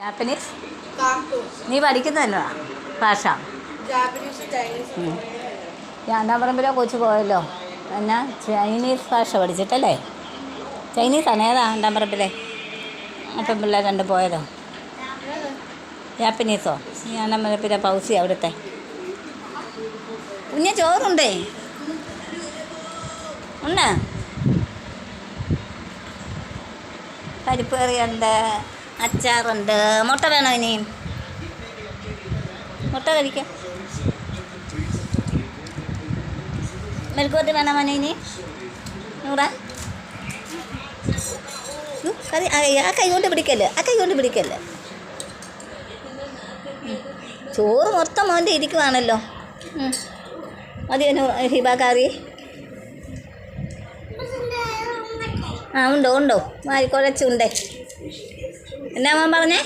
Japanese നീ പഠിക്കുന്നതല്ലോ ഭാഷ. രണ്ടാമ്പറമ്പിലോ കൊച്ചു പോയല്ലോ എന്നാ ചൈനീസ് ഭാഷ പഠിച്ചിട്ടല്ലേ? ചൈനീസാണ്. ഏതാ രണ്ടാമ്പറമ്പിലെ അപ്പം പിള്ളേർ രണ്ട് പോയതോ? ജാപ്പനീസോ? ഈ രണ്ടാമ്പറമ്പിലെ പൗസി അവിടുത്തെ കുഞ്ഞ ചോറുണ്ടേ ഉണ്ട്. പരിപ്പ് കറിയുണ്ട്, അച്ചാറുണ്ട്. മുട്ട വേണോ? ഇനിയും മുട്ട കഴിക്കാം. മെഴുക്കുവരട്ടി വേണോ മോനെ? ഇനി നൂറാ കറി ആ കൈ കൊണ്ട് പിടിക്കല്ലേ, ആ കൈ കൊണ്ട് പിടിക്കല്ലേ. ചോറ് മൊത്തം മോൻ്റെ ഇരിക്കുവാണല്ലോ. മതി ഹിബ കറി. ആ ഉണ്ടോ ഉണ്ടോ മാറി കുഴച്ചുണ്ടേ. എന്നാ മോൻ പറഞ്ഞേ?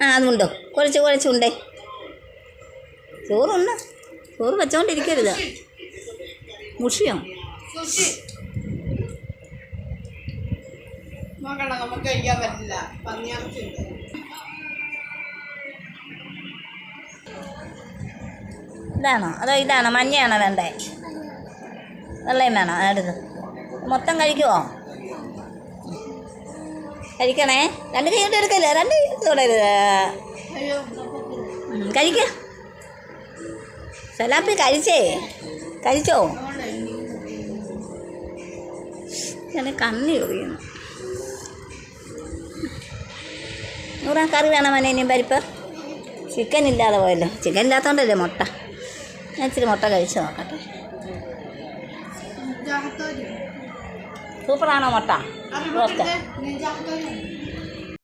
ആ അതുണ്ടോ കുഴച്ചുണ്ടേ. ചോറുണ്ട്. ചോറ് വെച്ചോണ്ടിരിക്കരുത്. മുഷിയോ? ഇതാണോ അതോ ഇതാണോ? മഞ്ഞയാണോ വേണ്ടേ? വെള്ളയും വേണോ? എടുത്ത് മൊത്തം കഴിക്കുമോ? കഴിക്കണേ. രണ്ട് കൈ കൊണ്ട് എടുക്കല്ലേ, രണ്ട് കൈ തുടരുത്. കഴിക്ക. സലാപ്പി കഴിച്ചോ? ഞാൻ കണ്ണി ഒറിയുന്നു. നൂറാ കറി വേണം മോനെ? ഇനിയും പരിപ്പ്. ചിക്കൻ ഇല്ലാതെ പോയല്ലോ. ചിക്കൻ ഇല്ലാത്തതുകൊണ്ടല്ലേ മുട്ട. ഞാൻ ഇച്ചിരി മുട്ട കഴിച്ച് നോക്കട്ടെ. സൂപ്പറാണോ മുട്ട? റോസ്റ്റ്